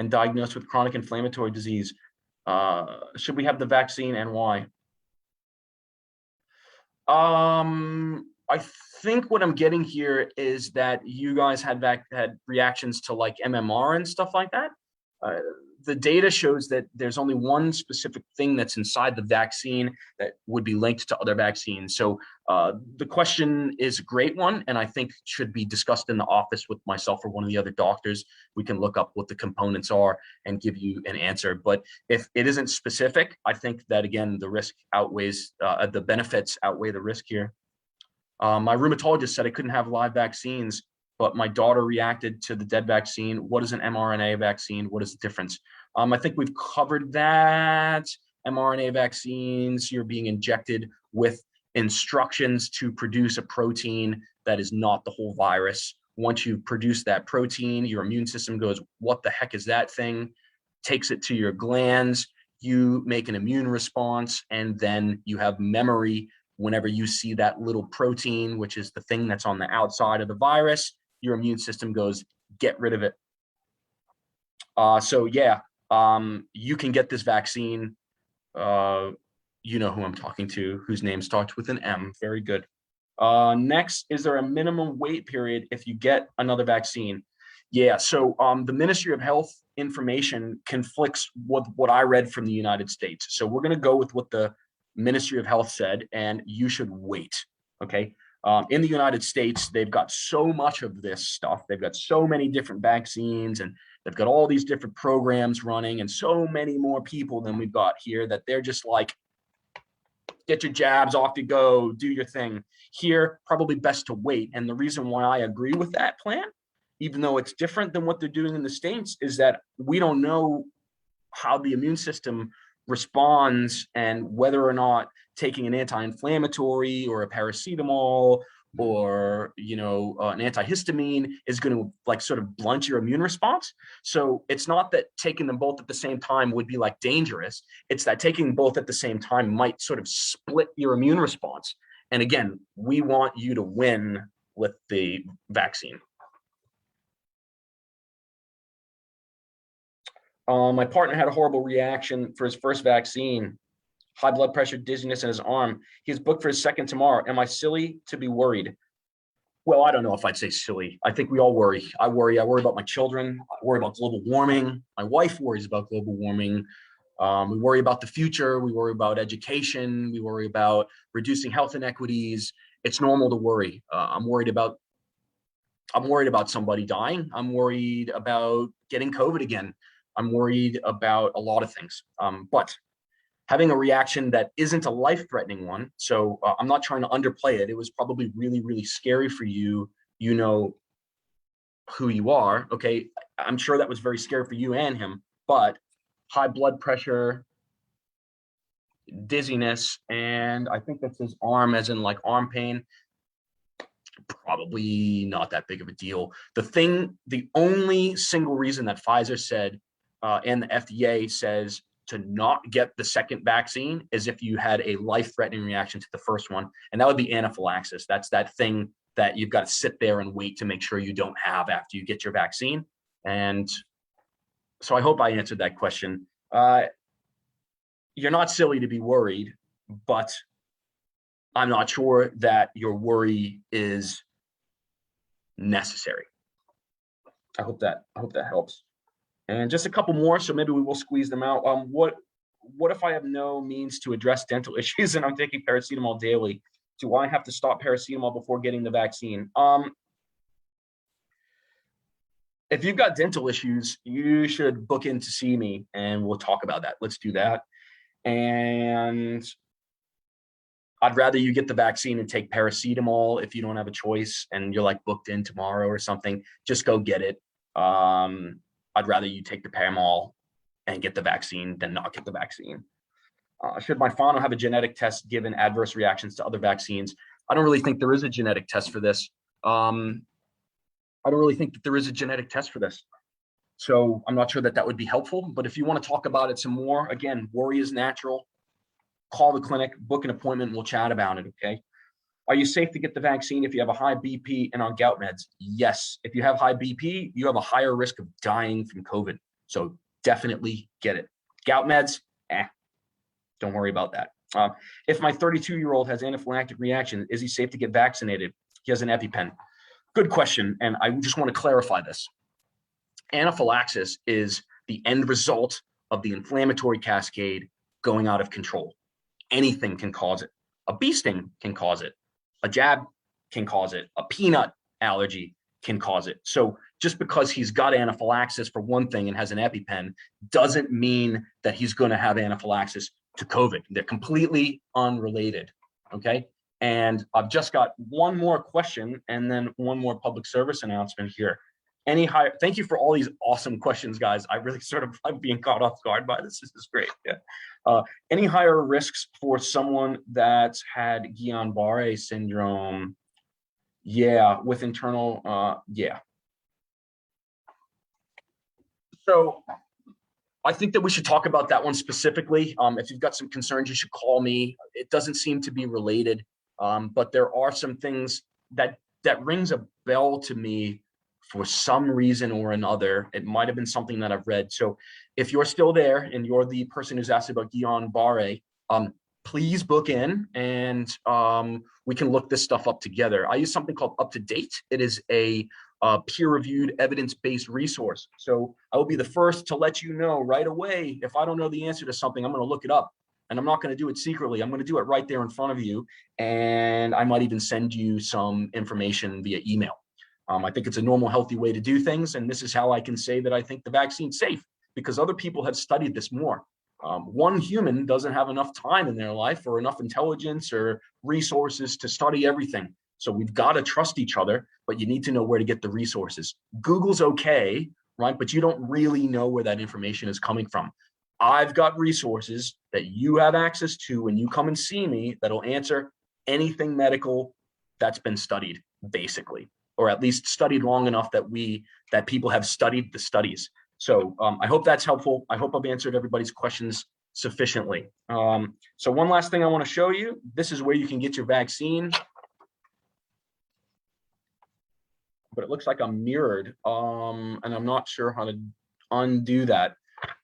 and diagnosed with chronic inflammatory disease. Should we have the vaccine, and why? I think what I'm getting here is that you guys had reactions to like MMR and stuff like that. The data shows that there's only one specific thing that's inside the vaccine that would be linked to other vaccines. So the question is a great one, and I think should be discussed in the office with myself or one of the other doctors. We can look up what the components are and give you an answer. But if it isn't specific, I think that, again, the risk outweighs, the benefits outweigh the risk here. My rheumatologist said I couldn't have live vaccines, but my daughter reacted to the dead vaccine. What is an mRNA vaccine? What is the difference? I think we've covered that. mRNA vaccines, you're being injected with instructions to produce a protein that is not the whole virus. Once you produce that protein, your immune system goes, what the heck is that thing? Takes it to your glands, you make an immune response, and then you have memory. Whenever you see that little protein, which is the thing that's on the outside of the virus, your immune system goes, get rid of it. So yeah, you can get this vaccine. You know who I'm talking to, whose name starts with an M. Very good. Next, is there a minimum wait period if you get another vaccine? Yeah, so the Ministry of Health information conflicts with what I read from the United States. So we're going to go with what the Ministry of Health said, and you should wait, okay? In the United States, they've got so much of this stuff. They've got so many different vaccines, and they've got all these different programs running, and so many more people than we've got here that they're just like, get your jabs, off you go, do your thing. Here, probably best to wait. And the reason why I agree with that plan, even though it's different than what they're doing in the States, is that we don't know how the immune system responds and whether or not taking an anti-inflammatory or a paracetamol or an antihistamine is going to like sort of blunt your immune response. So it's not that taking them both at the same time would be like dangerous. It's that taking both at the same time might sort of split your immune response. And again, we want you to win with the vaccine. My partner had a horrible reaction for his first vaccine. High blood pressure, dizziness in his arm. He's booked for his second tomorrow. Am I silly to be worried? Well, I don't know if I'd say silly. I think we all worry. I worry about my children. I worry about global warming. My wife worries about global warming. We worry about the future. We worry about education. We worry about reducing health inequities. It's normal to worry. I'm worried about somebody dying. I'm worried about getting COVID again. I'm worried about a lot of things. But having a reaction that isn't a life-threatening one, so I'm not trying to underplay it. It was probably really, really scary for you. You know who you are, okay? I'm sure that was very scary for you and him, but high blood pressure, dizziness, and I think that's his arm, as in like arm pain, probably not that big of a deal. The only single reason that Pfizer said and the FDA says to not get the second vaccine is if you had a life-threatening reaction to the first one, and that would be anaphylaxis. That's that thing that you've got to sit there and wait to make sure you don't have after you get your vaccine. And so I hope I answered that question. You're not silly to be worried, but I'm not sure that your worry is necessary. I hope that helps. And just a couple more, so maybe we will squeeze them out. What if I have no means to address dental issues and I'm taking paracetamol daily? Do I have to stop paracetamol before getting the vaccine? If you've got dental issues, you should book in to see me and we'll talk about that. Let's do that. And I'd rather you get the vaccine and take paracetamol if you don't have a choice and you're like booked in tomorrow or something. Just go get it. I'd rather you take the Paramol and get the vaccine than not get the vaccine. Should my whānau have a genetic test given adverse reactions to other vaccines? I don't really think there is a genetic test for this. So I'm not sure that would be helpful, but if you want to talk about it some more, again, worry is natural. Call the clinic, book an appointment, and we'll chat about it, okay? Are you safe to get the vaccine if you have a high BP and on gout meds? Yes. If you have high BP, you have a higher risk of dying from COVID. So definitely get it. Gout meds, don't worry about that. If my 32-year-old has anaphylactic reaction, is he safe to get vaccinated? He has an EpiPen. Good question, and I just want to clarify this. Anaphylaxis is the end result of the inflammatory cascade going out of control. Anything can cause it. A bee sting can cause it. A jab can cause it. A peanut allergy can cause it. So just because he's got anaphylaxis for one thing and has an EpiPen doesn't mean that he's going to have anaphylaxis to COVID. They're completely unrelated, okay? And I've just got one more question and then one more public service announcement here. Any higher, thank you for all these awesome questions, guys. I really I'm being caught off guard by this. This is great. Yeah. Any higher risks for someone that's had Guillain-Barré syndrome? Yeah, with internal, yeah. So I think that we should talk about that one specifically. If you've got some concerns, you should call me. It doesn't seem to be related, but there are some things that rings a bell to me for some reason or another. It might have been something that I've read. So if you're still there and you're the person who's asked about Guillain-Barré, please book in and we can look this stuff up together. I use something called Up to Date. It is a peer-reviewed, evidence-based resource. So I will be the first to let you know right away if I don't know the answer to something. I'm going to look it up, and I'm not going to do it secretly. I'm going to do it right there in front of you, and I might even send you some information via email. I think it's a normal, healthy way to do things, and this is how I can say that I think the vaccine's safe, because other people have studied this more. One human doesn't have enough time in their life or enough intelligence or resources to study everything. So we've got to trust each other, but you need to know where to get the resources. Google's okay, right? But you don't really know where that information is coming from. I've got resources that you have access to when you come and see me that'll answer anything medical that's been studied, basically, or at least studied long enough that people have studied the studies. So I hope that's helpful. I hope I've answered everybody's questions sufficiently. So one last thing I want to show you. This is where you can get your vaccine. But it looks like I'm mirrored, and I'm not sure how to undo that.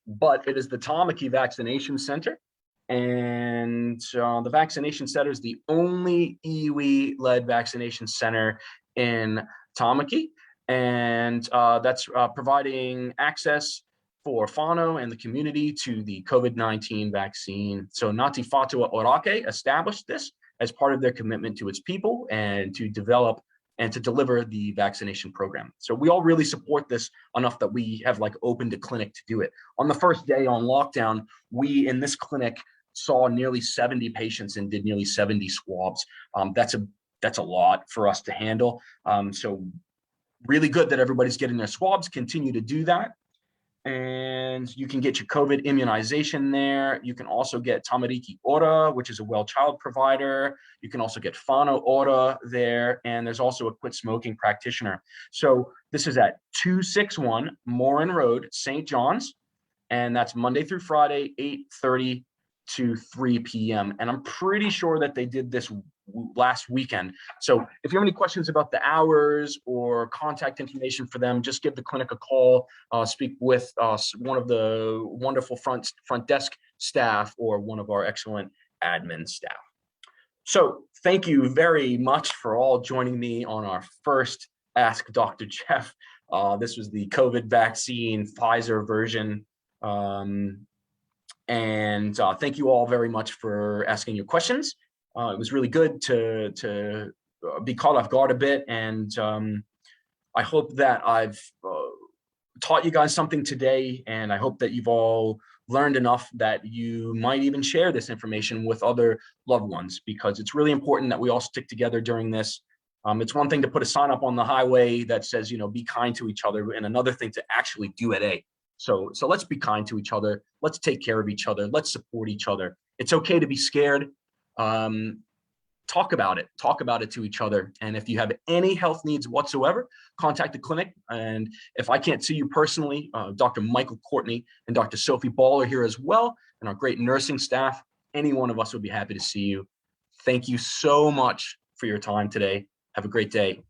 But it is the Tamaki Vaccination Center, and the vaccination center is the only iwi-led vaccination center in Tamaki, and that's providing access for whānau and the community to the COVID-19 vaccine. So Ngāti Whātua Ōrākei established this as part of their commitment to its people and to develop and to deliver the vaccination program. So we all really support this enough that we have opened a clinic to do it. On the first day on lockdown, we in this clinic saw nearly 70 patients and did nearly 70 swabs. That's a lot for us to handle. So really good that everybody's getting their swabs. Continue to do that. And you can get your COVID immunization there. You can also get Tamariki Ora, which is a well child provider. You can also get whānau Ora there. And there's also a quit smoking practitioner. So this is at 261 Morin Road, St. John's. And that's Monday through Friday, 8:30 to 3 p.m. And I'm pretty sure that they did this last weekend. So if you have any questions about the hours or contact information for them, just give the clinic a call, speak with one of the wonderful front desk staff or one of our excellent admin staff. So thank you very much for all joining me on our first Ask Dr. Jeff. This was the COVID vaccine Pfizer version. And thank you all very much for asking your questions. It was really good to be caught off guard a bit, and I hope that I've taught you guys something today, and I hope that you've all learned enough that you might even share this information with other loved ones, because it's really important that we all stick together during this. It's one thing to put a sign up on the highway that says, be kind to each other, and another thing to actually do it. So let's be kind to each other. Let's take care of each other. Let's support each other. It's okay to be scared. Talk about it to each other. And if you have any health needs whatsoever, contact the clinic. And if I can't see you personally, Dr. Michael Courtney and Dr. Sophie Ball are here as well, and our great nursing staff. Any one of us would be happy to see you. Thank you so much for your time today. Have a great day.